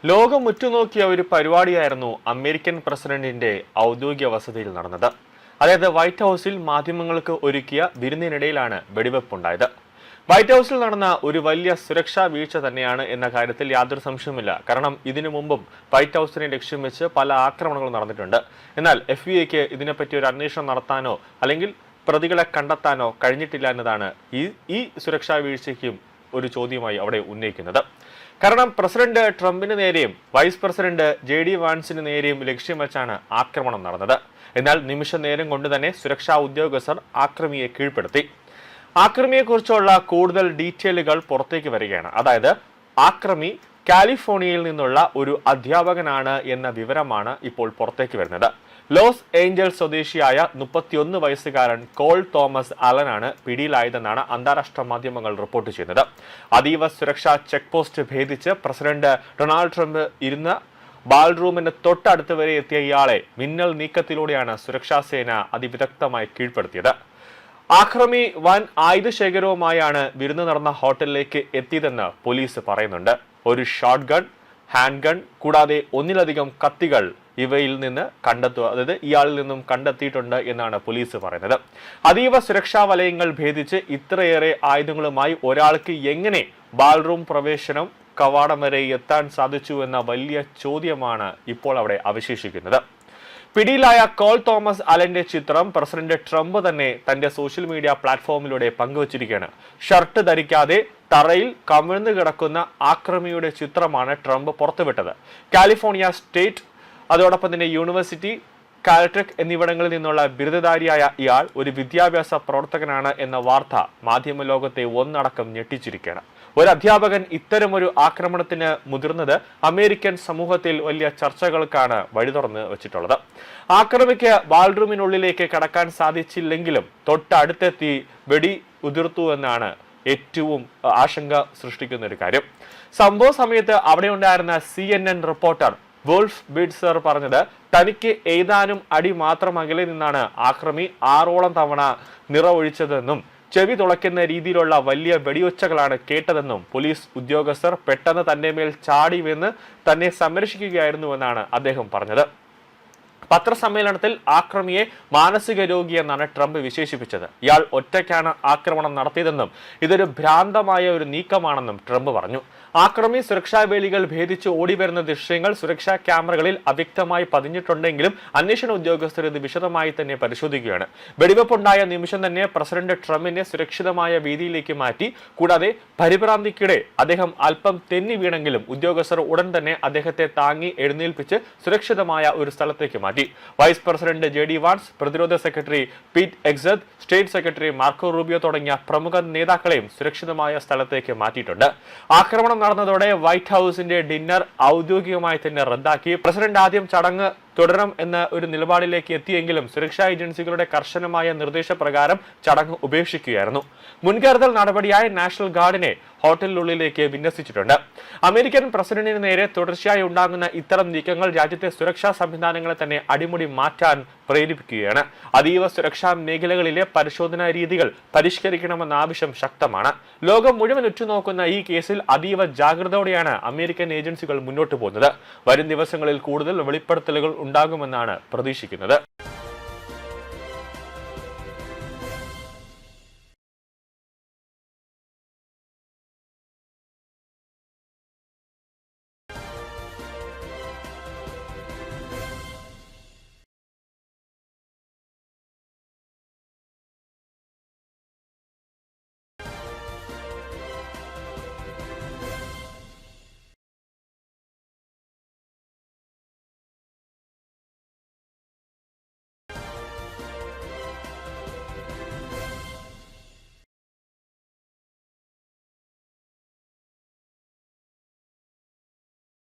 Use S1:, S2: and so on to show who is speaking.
S1: ലോകം ഉറ്റുനോക്കിയ ഒരു പരിപാടിയായിരുന്നു അമേരിക്കൻ പ്രസിഡന്റിന്റെ ഔദ്യോഗിക വസതിയിൽ നടന്നത്. അതായത് വൈറ്റ് ഹൗസിൽ മാധ്യമങ്ങൾക്ക് ഒരുക്കിയ വിരുന്നിനിടയിലാണ് വെടിവെപ്പുണ്ടായത്. വൈറ്റ് ഹൗസിൽ നടന്ന ഒരു വലിയ സുരക്ഷാ വീഴ്ച തന്നെയാണ് എന്ന കാര്യത്തിൽ യാതൊരു സംശയവുമില്ല. കാരണം ഇതിനു മുമ്പും വൈറ്റ് ഹൗസിനെ ലക്ഷ്യം വെച്ച് പല ആക്രമണങ്ങളും നടന്നിട്ടുണ്ട്. എന്നാൽ FBI ഇതിനെപ്പറ്റി ഒരു അന്വേഷണം നടത്താനോ അല്ലെങ്കിൽ പ്രതികളെ കണ്ടെത്താനോ കഴിഞ്ഞിട്ടില്ല എന്നതാണ് ഈ സുരക്ഷാ വീഴ്ചയ്ക്കും ഒരു ചോദ്യമായി അവിടെ ഉന്നയിക്കുന്നത്. കാരണം പ്രസിഡന്റ് ട്രംപിന് നേരെയും വൈസ് പ്രസിഡന്റ് JD വാൻസിന് നേരെയും ലക്ഷ്യം വെച്ചാണ് ആക്രമണം നടന്നത്. എന്നാൽ നിമിഷ നേരം കൊണ്ട് തന്നെ സുരക്ഷാ ഉദ്യോഗസ്ഥർ ആക്രമിയെ കീഴ്പ്പെടുത്തി. ആക്രമിയെക്കുറിച്ചുള്ള കൂടുതൽ ഡീറ്റെയിലുകൾ പുറത്തേക്ക് വരികയാണ്. അതായത് ആക്രമി കാലിഫോർണിയയിൽ നിന്നുള്ള ഒരു അധ്യാപകനാണ് എന്ന വിവരമാണ് ഇപ്പോൾ പുറത്തേക്ക് വരുന്നത്. ലോസ് ഏഞ്ചൽസ് സ്വദേശിയായ 31 വയസ്സുകാരൻ കോൾ തോമസ് അലനാണ് പിടിയിലായതെന്നാണ് അന്താരാഷ്ട്ര മാധ്യമങ്ങൾ റിപ്പോർട്ട് ചെയ്യുന്നത്. അതീവ സുരക്ഷാ ചെക്ക് പോസ്റ്റ് ഭേദിച്ച് പ്രസിഡന്റ് ഡൊണാൾഡ് ട്രംപ് ഇരുന്ന ബാൾറൂമിന് തൊട്ടടുത്ത് വരെ എത്തിയ ഇയാളെ മിന്നൽ നീക്കത്തിലൂടെയാണ് സുരക്ഷാ സേന അതിവിദഗ്ധമായി കീഴ്പ്പെടുത്തിയത്. ആക്രമി വൻ ആയുധശേഖരവുമായാണ് വിരുന്ന് നടന്ന ഹോട്ടലിലേക്ക് എത്തിയതെന്ന് പോലീസ് പറയുന്നുണ്ട്. ഒരു ഷോട്ട് ഗൺ, ഹാൻഡ് ഗൺ കൂടാതെ ഒന്നിലധികം കത്തികൾ ഇവയിൽ നിന്ന് ഇയാളിൽ നിന്നും കണ്ടെത്തിയിട്ടുണ്ട് എന്നാണ് പോലീസ് പറയുന്നത്. അതീവ സുരക്ഷാ വലയങ്ങൾ ഭേദിച്ച് ഇത്രയേറെ ആയുധങ്ങളുമായി ഒരാൾക്ക് എങ്ങനെ ബാൾറൂം പ്രവേശനം കവാടം വരെ എത്താൻ സാധിച്ചു എന്ന വലിയ ചോദ്യമാണ് ഇപ്പോൾ അവിടെ അവശേഷിക്കുന്നത്. പിടിയിലായ കോൾ തോമസ് അലന്റെ ചിത്രം പ്രസിഡന്റ് ട്രംപ് തന്നെ തന്റെ സോഷ്യൽ മീഡിയ പ്ലാറ്റ്ഫോമിലൂടെ പങ്കുവച്ചിരിക്കുകയാണ്. ഷർട്ട് ധരിക്കാതെ തറയിൽ കമിഴ്ന്നു കിടക്കുന്ന ആക്രമിയുടെ ചിത്രമാണ് ട്രംപ് പുറത്തുവിട്ടത്. കാലിഫോർണിയ സ്റ്റേറ്റ്, അതോടൊപ്പം തന്നെ യൂണിവേഴ്സിറ്റി, കാൽടെക് എന്നിവിടങ്ങളിൽ നിന്നുള്ള ബിരുദധാരിയായ ഇയാൾ ഒരു വിദ്യാഭ്യാസ പ്രവർത്തകനാണ് എന്ന വാർത്ത മാധ്യമ ലോകത്തെ ഒന്നടക്കം ഞെട്ടിച്ചിരിക്കുകയാണ്. ഒരു അധ്യാപകൻ ഇത്തരമൊരു ആക്രമണത്തിന് മുതിർന്നത് അമേരിക്കൻ സമൂഹത്തിൽ വലിയ ചർച്ചകൾക്കാണ് വഴി തുറന്ന് വെച്ചിട്ടുള്ളത്. ആക്രമിക്ക് ബാൾറൂമിനുള്ളിലേക്ക് കടക്കാൻ സാധിച്ചില്ലെങ്കിലും തൊട്ടടുത്തെത്തി വെടി ഉതിർത്തു എന്നാണ് ഏറ്റവും ആശങ്ക സൃഷ്ടിക്കുന്ന ഒരു കാര്യം. സംഭവ സമയത്ത് അവിടെ ഉണ്ടായിരുന്ന CNN റിപ്പോർട്ടർ വോൾഫ് ബിഡ്സർ പറഞ്ഞത് തനിക്ക് ഏതാനും അടി മാത്രം അകലെ നിന്നാണ് ആക്രമി 6ഓളം തവണ നിറവൊഴിച്ചതെന്നും ചെവി തുളയ്ക്കുന്ന രീതിയിലുള്ള വലിയ വെടിയൊച്ചകളാണ് കേട്ടതെന്നും പോലീസ് ഉദ്യോഗസ്ഥർ പെട്ടെന്ന് തന്റെ മേൽ ചാടി വീണ് തന്നെ സംരക്ഷിക്കുകയായിരുന്നുവെന്നാണ് അദ്ദേഹം പറഞ്ഞത്. പത്രസമ്മേളനത്തിൽ ആക്രമിയെ മാനസിക രോഗിയെന്നാണ് ട്രംപ് വിശേഷിപ്പിച്ചത്. ഇയാൾ ഒറ്റയ്ക്കാണ് ആക്രമണം നടത്തിയതെന്നും ഇതൊരു ഭ്രാന്തമായ ഒരു നീക്കമാണെന്നും ട്രംപ് പറഞ്ഞു. ആക്രമി സുരക്ഷാ വേലികൾ ഭേദിച്ച് ഓടിവരുന്ന ദൃശ്യങ്ങൾ സുരക്ഷാ ക്യാമറകളിൽ അവ്യക്തമായി പതിഞ്ഞിട്ടുണ്ടെങ്കിലും അന്വേഷണ ഉദ്യോഗസ്ഥർ ഇത് വിശദമായി തന്നെ പരിശോധിക്കുകയാണ്. വെടിവെപ്പുണ്ടായ നിമിഷം തന്നെ പ്രസിഡന്റ് ട്രംപിനെ സുരക്ഷിതമായ വേദിയിലേക്ക് മാറ്റി. കൂടാതെ പരിഭ്രാന്തിക്കിടെ അദ്ദേഹം അല്പം തെന്നി വീണെങ്കിലും ഉദ്യോഗസ്ഥർ ഉടൻ തന്നെ അദ്ദേഹത്തെ താങ്ങി എഴുന്നേൽപ്പിച്ച് സുരക്ഷിതമായ ഒരു സ്ഥലത്തേക്ക് മാറ്റി. വൈസ് പ്രസിഡന്റ് JD വാൻസ്, പ്രതിരോധ secretary Pete Hegseth, state secretary Marco Rubio തുടങ്ങിയ പ്രമുഖ നേതാക്കളെയും സുരക്ഷിതമായ സ്ഥലത്തേക്ക് മാറ്റിയിട്ടുണ്ട്. ആക്രമണം നടന്നതോടെ വൈറ്റ് ഹൗസിന്റെ ഡിന്നർ ഔദ്യോഗികമായി തന്നെ റദ്ദാക്കി. പ്രസിഡന്റ് ആദ്യം ചടങ്ങ് തുടരണം എന്ന ഒരു നിലപാടിലേക്ക് എത്തിയെങ്കിലും സുരക്ഷാ ഏജൻസികളുടെ കർശനമായ നിർദ്ദേശപ്രകാരം ചടങ്ങ് ഉപേക്ഷിക്കുകയായിരുന്നു. മുൻകരുതൽ നടപടിയായി നാഷണൽ ഗാർഡിനെ ഹോട്ടലിനുള്ളിലേക്ക് വിന്യസിച്ചിട്ടുണ്ട്. അമേരിക്കൻ പ്രസിഡന്റിന് നേരെ തുടർച്ചയായി ഉണ്ടാകുന്ന ഇത്തരം നീക്കങ്ങൾ രാജ്യത്തെ സുരക്ഷാ സംവിധാനങ്ങളെ തന്നെ അടിമുടി മാറ്റാൻ പ്രേരിപ്പിക്കുകയാണ്. അതീവ സുരക്ഷാ മേഖലകളിലെ പരിശോധനാ രീതികൾ പരിഷ്കരിക്കണമെന്ന ആവശ്യം ശക്തമാണ്. ലോകം മുഴുവൻ ഉറ്റുനോക്കുന്ന ഈ കേസിൽ അതീവ ജാഗ്രതയോടെയാണ് അമേരിക്കൻ ഏജൻസികൾ മുന്നോട്ട് പോകുന്നത്. വരും ദിവസങ്ങളിൽ കൂടുതൽ വെളിപ്പെടുത്തലുകൾ ഉണ്ടാകുമെന്നാണ് പ്രതീക്ഷിക്കുന്നത്.